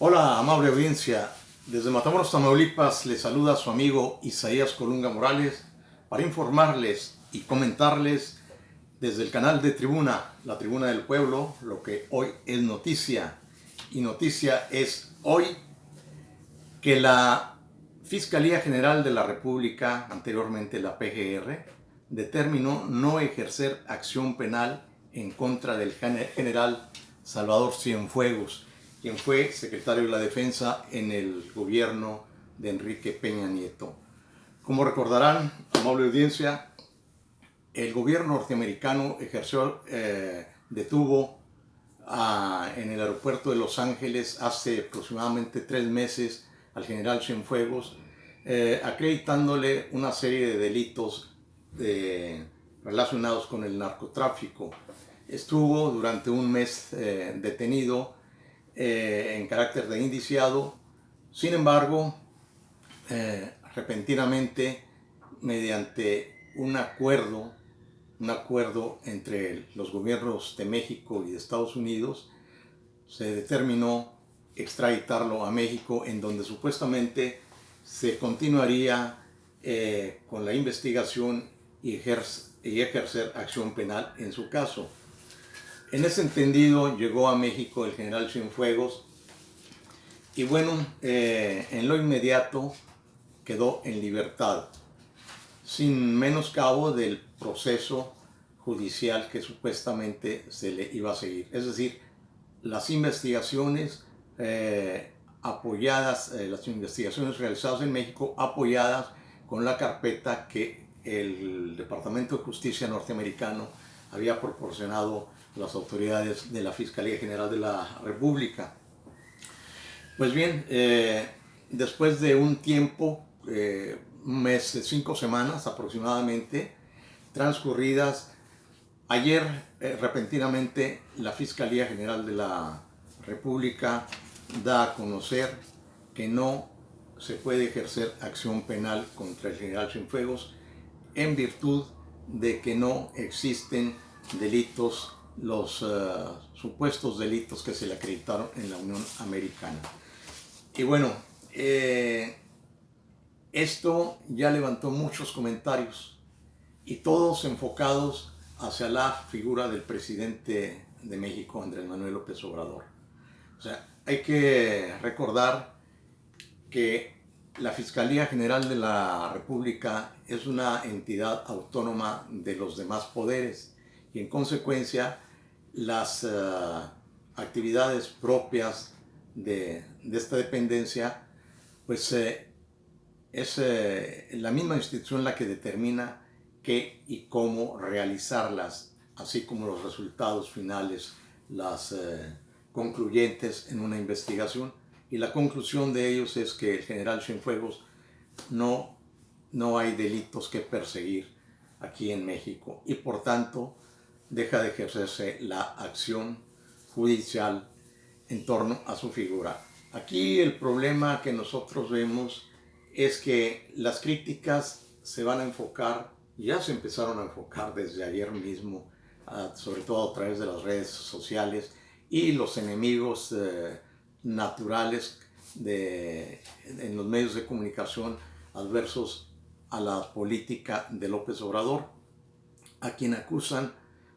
Hola, amable audiencia. Desde Matamoros, Tamaulipas, les saluda su amigo Isaías Colunga Morales para informarles y comentarles desde el canal de Tribuna, la Tribuna del Pueblo, lo que hoy es noticia. Y noticia es hoy que la Fiscalía General de la República, anteriormente la PGR, determinó no ejercer acción penal en contra del general Salvador Cienfuegos, quien fue secretario de la Defensa en el gobierno de Enrique Peña Nieto. Como recordarán, amable audiencia, el gobierno norteamericano detuvo en el aeropuerto de Los Ángeles hace aproximadamente 3 meses al general Cienfuegos, acreditándole una serie de delitos relacionados con el narcotráfico. Estuvo durante un mes detenido en carácter de indiciado. Sin embargo, repentinamente, mediante un acuerdo entre los gobiernos de México y de Estados Unidos, se determinó extraditarlo a México, en donde supuestamente se continuaría con la investigación y ejercer acción penal en su caso. En ese entendido llegó a México el general Cienfuegos y bueno, en lo inmediato quedó en libertad, sin menoscabo del proceso judicial que supuestamente se le iba a seguir. Es decir, las investigaciones las investigaciones realizadas en México apoyadas con la carpeta que el Departamento de Justicia norteamericano había proporcionado a las autoridades de la Fiscalía General de la República. Pues bien, después de un tiempo, un mes, 5 semanas aproximadamente, transcurridas, ayer repentinamente la Fiscalía General de la República da a conocer que no se puede ejercer acción penal contra el general Cienfuegos en virtud de que no existen delitos, los supuestos delitos que se le acreditaron en la Unión Americana. Y bueno, esto ya levantó muchos comentarios y todos enfocados hacia la figura del presidente de México, Andrés Manuel López Obrador. O sea, hay que recordar que la Fiscalía General de la República es una entidad autónoma de los demás poderes y en consecuencia las actividades propias de esta dependencia pues es la misma institución la que determina qué y cómo realizarlas, así como los resultados finales, las concluyentes en una investigación. Y la conclusión de ellos es que el general Cienfuegos no hay delitos que perseguir aquí en México y por tanto deja de ejercerse la acción judicial en torno a su figura. Aquí el problema que nosotros vemos es que las críticas se van a enfocar, ya se empezaron a enfocar desde ayer mismo, sobre todo a través de las redes sociales y los enemigos naturales en los medios de comunicación adversos a la política de López Obrador, a quien acusan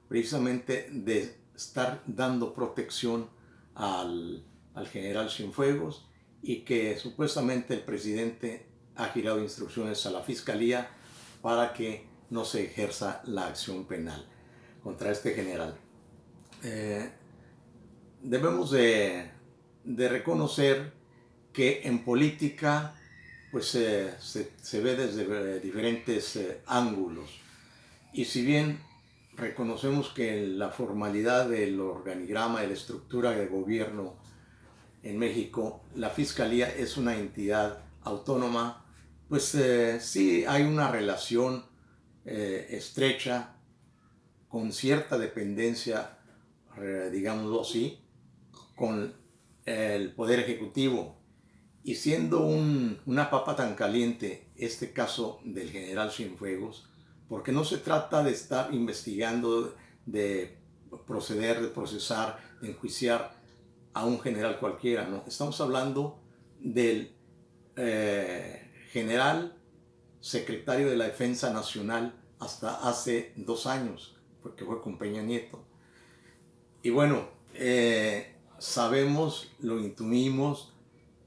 precisamente de estar dando protección al general Cienfuegos y que supuestamente el presidente ha girado instrucciones a la Fiscalía para que no se ejerza la acción penal contra este general. Debemos de reconocer que en política pues se ve desde diferentes ángulos y si bien reconocemos que la formalidad del organigrama, de la estructura de gobierno en México, la Fiscalía es una entidad autónoma, pues sí hay una relación estrecha con cierta dependencia, digámoslo así, con el Poder Ejecutivo. Y siendo una papa tan caliente este caso del general Cienfuegos, porque no se trata de estar investigando, de proceder, de procesar, de enjuiciar a un general cualquiera, no, estamos hablando del general secretario de la Defensa Nacional hasta hace 2 años, porque fue con Peña Nieto. Y bueno, sabemos, lo intuimos,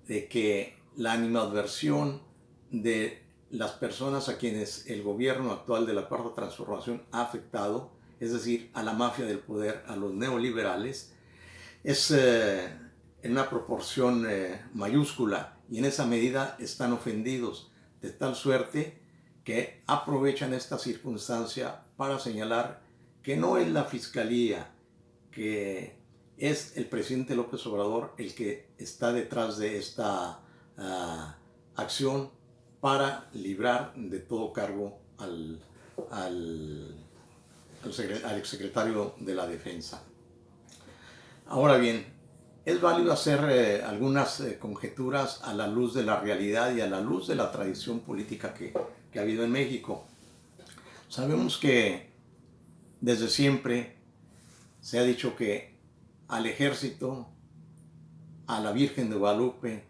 de que la animadversión de las personas a quienes el gobierno actual de la Cuarta Transformación ha afectado, es decir, a la mafia del poder, a los neoliberales, es en una proporción mayúscula, y en esa medida están ofendidos, de tal suerte que aprovechan esta circunstancia para señalar que no es la Fiscalía, que es el presidente López Obrador el que está detrás de esta acción para librar de todo cargo al exsecretario de la Defensa. Ahora bien, es válido hacer algunas conjeturas a la luz de la realidad y a la luz de la tradición política que ha habido en México. Sabemos que desde siempre se ha dicho que al ejército, a la Virgen de Guadalupe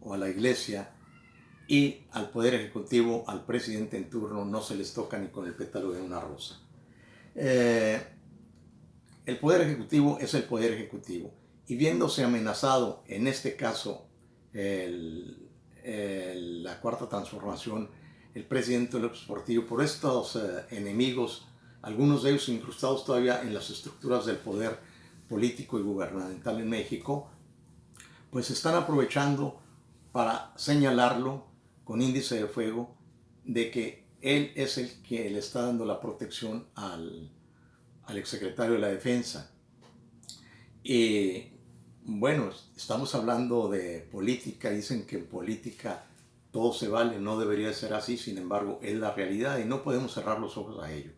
o a la Iglesia y al Poder Ejecutivo, al presidente en turno, no se les toca ni con el pétalo de una rosa. El Poder Ejecutivo es el Poder Ejecutivo, y viéndose amenazado, en este caso, la Cuarta Transformación, el presidente López Portillo, por estos enemigos, algunos de ellos incrustados todavía en las estructuras del poder político y gubernamental en México, pues están aprovechando para señalarlo con índice de fuego de que él es el que le está dando la protección al exsecretario de la Defensa. Y bueno, estamos hablando de política, dicen que en política todo se vale, no debería ser así, sin embargo es la realidad y no podemos cerrar los ojos a ello.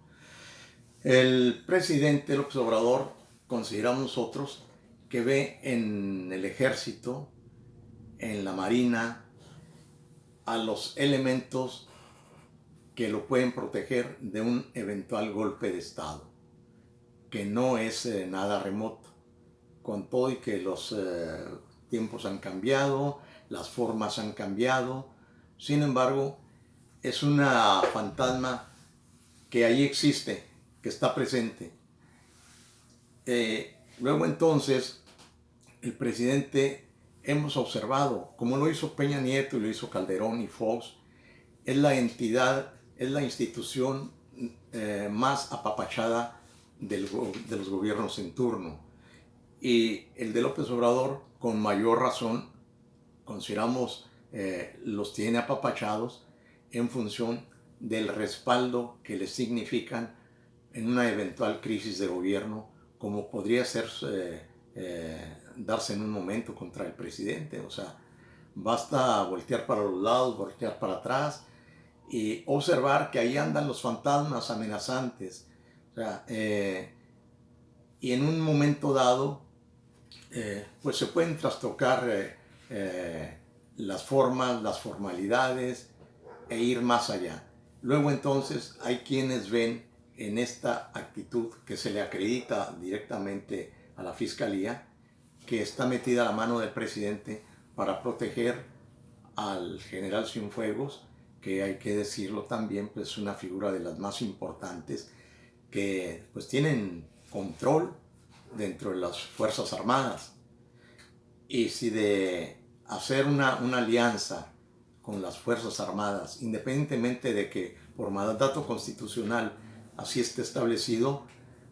El presidente López Obrador, consideramos nosotros, que ve en el ejército, en la marina, a los elementos que lo pueden proteger de un eventual golpe de Estado, que no es nada remoto, con todo y que los tiempos han cambiado, las formas han cambiado. Sin embargo, es una fantasma que ahí existe, que está presente. Luego entonces, el presidente, hemos observado, como lo hizo Peña Nieto y lo hizo Calderón y Fox, es la entidad, es la institución más apapachada de los gobiernos en turno. Y el de López Obrador, con mayor razón, consideramos los tiene apapachados en función del respaldo que les significan en una eventual crisis de gobierno, como podría ser darse en un momento contra el presidente. O sea, basta voltear para los lados, voltear para atrás y observar que ahí andan los fantasmas amenazantes. O sea, y en un momento dado, pues se pueden trastocar las formas, las formalidades e ir más allá. Luego entonces hay quienes ven en esta actitud que se le acredita directamente a la Fiscalía, que está metida la mano del presidente para proteger al general Cienfuegos, que hay que decirlo también, pues es una figura de las más importantes que pues tienen control dentro de las Fuerzas Armadas. Y si de hacer una alianza con las Fuerzas Armadas, independientemente de que por mandato constitucional así esté establecido,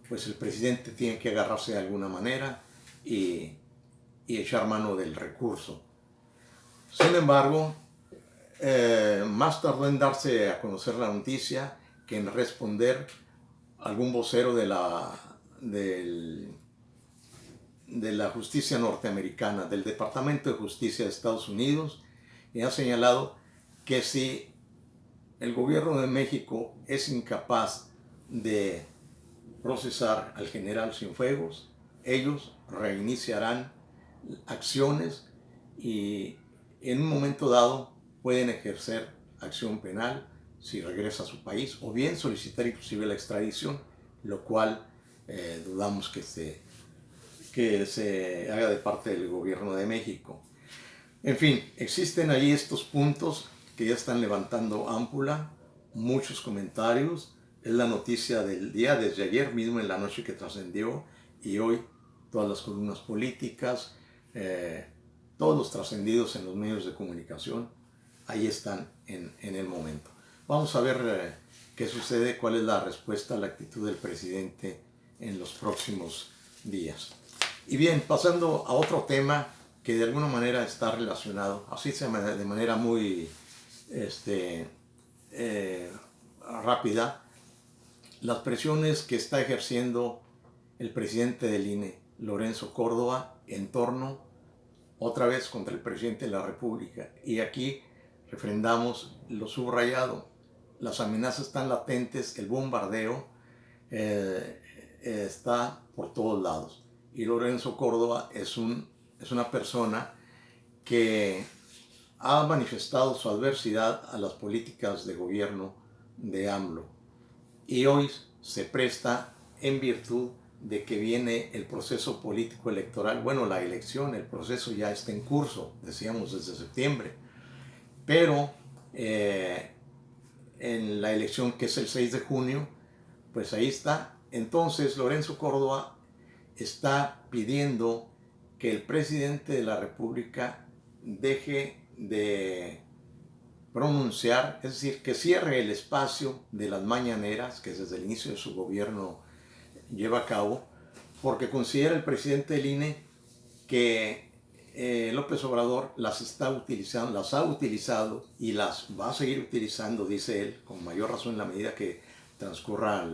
pues el presidente tiene que agarrarse de alguna manera y echar mano del recurso. Sin embargo, más tardó en darse a conocer la noticia que en responder algún vocero de la justicia norteamericana, del Departamento de Justicia de Estados Unidos, y ha señalado que si el gobierno de México es incapaz de procesar al general Cienfuegos, ellos reiniciarán acciones y en un momento dado pueden ejercer acción penal si regresa a su país, o bien solicitar inclusive la extradición, lo cual dudamos que que se haga de parte del gobierno de México. En fin, existen ahí estos puntos que ya están levantando ámpula, muchos comentarios. Es la noticia del día, desde ayer mismo en la noche que trascendió, y hoy todas las columnas políticas, todos los trascendidos en los medios de comunicación, ahí están en el momento. Vamos a ver qué sucede, cuál es la respuesta a la actitud del presidente en los próximos días. Y bien, pasando a otro tema que de alguna manera está relacionado, así sea de manera muy rápida, las presiones que está ejerciendo el presidente del INE, Lorenzo Córdoba, en torno, otra vez, contra el presidente de la República. Y aquí refrendamos lo subrayado. Las amenazas están latentes, el bombardeo está por todos lados. Y Lorenzo Córdoba es una persona que ha manifestado su adversidad a las políticas de gobierno de AMLO. Y hoy se presta en virtud de que viene el proceso político electoral. Bueno, la elección, el proceso ya está en curso, decíamos desde septiembre. Pero en la elección, que es el 6 de junio, pues ahí está. Entonces Lorenzo Córdoba está pidiendo que el presidente de la República deje de pronunciar, es decir, que cierre el espacio de las mañaneras que desde el inicio de su gobierno lleva a cabo, porque considera el presidente del INE que López Obrador las ha utilizado y las va a seguir utilizando, dice él, con mayor razón en la medida que transcurra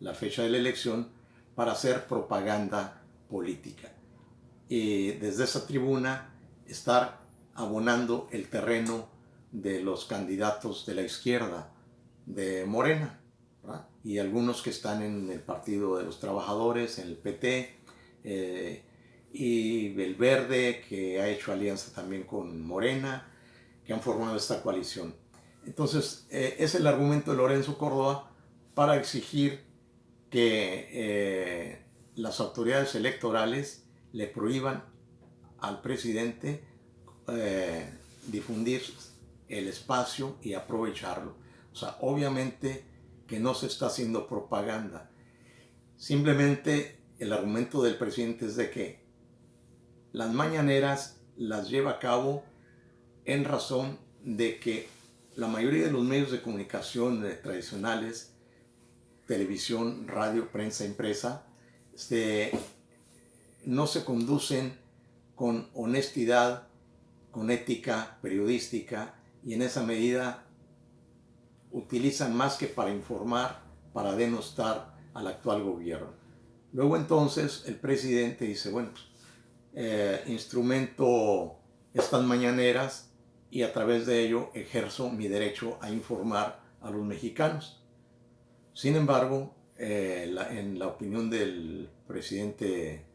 la fecha de la elección, para hacer propaganda política. Y desde esa tribuna estar abonando el terreno de los candidatos de la izquierda, de Morena, ¿verdad? Y algunos que están en el Partido de los Trabajadores, en el PT, y el Verde, que ha hecho alianza también con Morena, que han formado esta coalición. Entonces, es el argumento de Lorenzo Córdoba para exigir que las autoridades electorales le prohíban al presidente difundir el espacio y aprovecharlo. O sea, obviamente que no se está haciendo propaganda. Simplemente el argumento del presidente es de que las mañaneras las lleva a cabo en razón de que la mayoría de los medios de comunicación tradicionales, televisión, radio, prensa impresa, no se conducen con honestidad, con ética periodística, y en esa medida utilizan más que para informar, para denostar al actual gobierno. Luego entonces el presidente dice, bueno, instrumento estas mañaneras y a través de ello ejerzo mi derecho a informar a los mexicanos. Sin embargo, en la opinión del presidente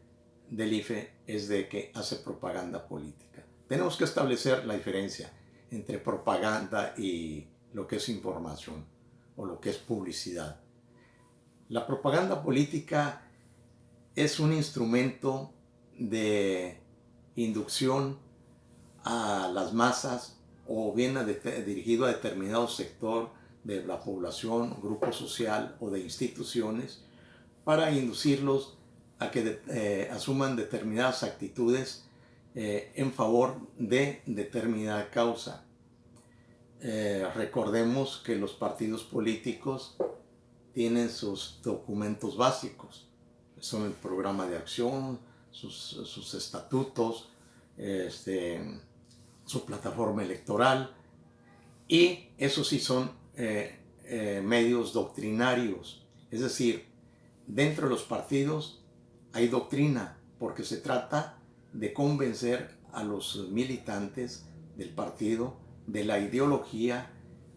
del IFE es de que hace propaganda política. Tenemos que establecer la diferencia entre propaganda y lo que es información o lo que es publicidad. La propaganda política es un instrumento de inducción a las masas o bien dirigido a determinado sector de la población, grupo social o de instituciones, para inducirlos a que asuman determinadas actitudes en favor de determinada causa. Recordemos que los partidos políticos tienen sus documentos básicos, son el programa de acción, sus estatutos, su plataforma electoral, y eso sí son medios doctrinarios, es decir, dentro de los partidos hay doctrina, porque se trata de convencer a los militantes del partido de la ideología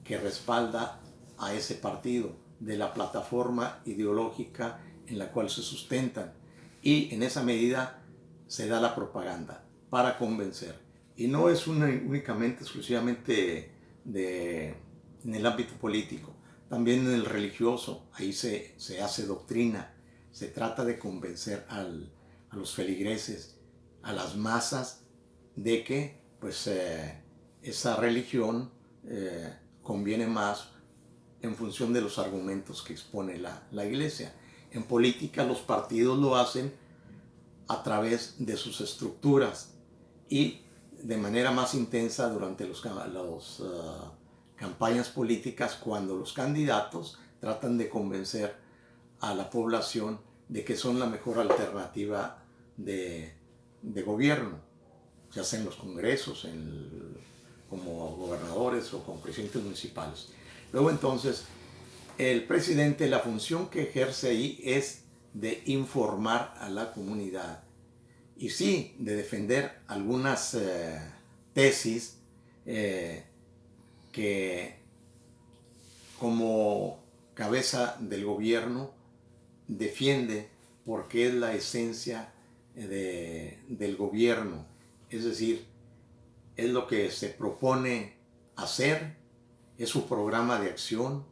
que respalda a ese partido, de la plataforma ideológica en la cual se sustentan, y en esa medida se da la propaganda para convencer. Y no es únicamente, exclusivamente en el ámbito político, también en el religioso, ahí se hace doctrina. Se trata de convencer al a los feligreses, a las masas, de que pues esa religión conviene más en función de los argumentos que expone la Iglesia. En política los partidos lo hacen a través de sus estructuras y de manera más intensa durante las campañas políticas, cuando los candidatos tratan de convencer a la población de que son la mejor alternativa de gobierno, ya sea en los congresos, como gobernadores o como presidentes municipales. Luego entonces, el presidente, la función que ejerce ahí es de informar a la comunidad y sí, de defender algunas tesis que como cabeza del gobierno defiende, porque es la esencia del gobierno, es decir, es lo que se propone hacer, es su programa de acción.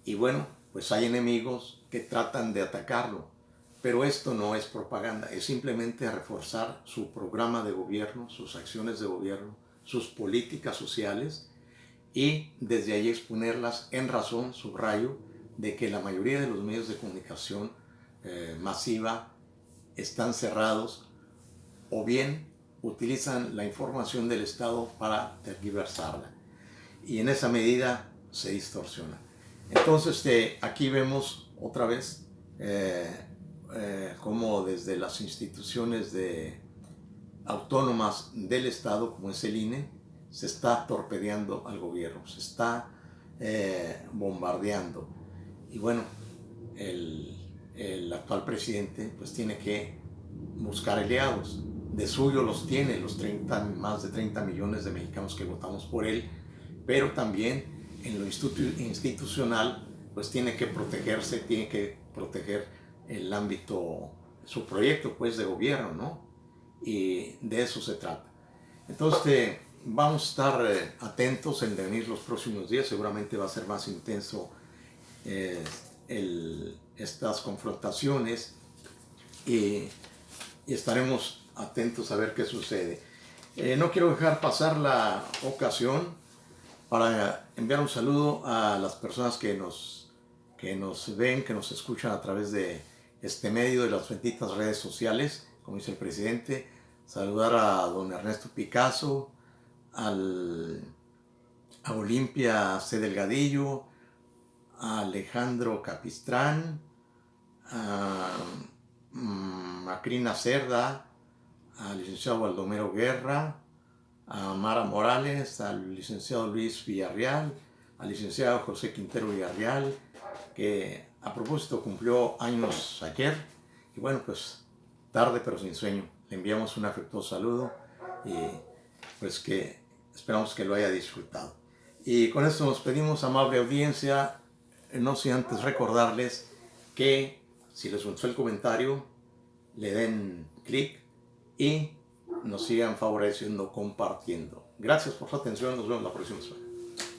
Y bueno, pues hay enemigos que tratan de atacarlo, pero esto no es propaganda, es simplemente reforzar su programa de gobierno, sus acciones de gobierno, sus políticas sociales, y desde ahí exponerlas en razón, subrayo, de que la mayoría de los medios de comunicación masiva están cerrados o bien utilizan la información del Estado para tergiversarla, y en esa medida se distorsiona. Entonces aquí vemos otra vez cómo desde las instituciones autónomas del Estado, como es el INE, se está torpedeando al gobierno, se está bombardeando. Y bueno, el actual presidente pues tiene que buscar aliados. De suyo los tiene, más de 30 millones de mexicanos que votamos por él, pero también en lo institucional pues tiene que protegerse, tiene que proteger el ámbito, su proyecto pues de gobierno, ¿no? Y de eso se trata. Entonces vamos a estar atentos en venir los próximos días, seguramente va a ser más intenso estas confrontaciones, y estaremos atentos a ver qué sucede. No quiero dejar pasar la ocasión para enviar un saludo a las personas que nos ven, que nos escuchan a través de este medio, de las benditas redes sociales, como dice el presidente. Saludar a don Ernesto Picasso, a Olimpia C. Delgadillo, a Alejandro Capistrán, a Macrina Cerda, al licenciado Baldomero Guerra, a Mara Morales, al licenciado Luis Villarreal, al licenciado José Quintero Villarreal, que a propósito cumplió años ayer, y bueno, pues tarde pero sin sueño. Le enviamos un afectuoso saludo y pues que esperamos que lo haya disfrutado. Y con esto nos pedimos, amable audiencia, no sin antes recordarles que si les gustó el comentario, le den clic y nos sigan favoreciendo, compartiendo. Gracias por su atención, nos vemos la próxima semana.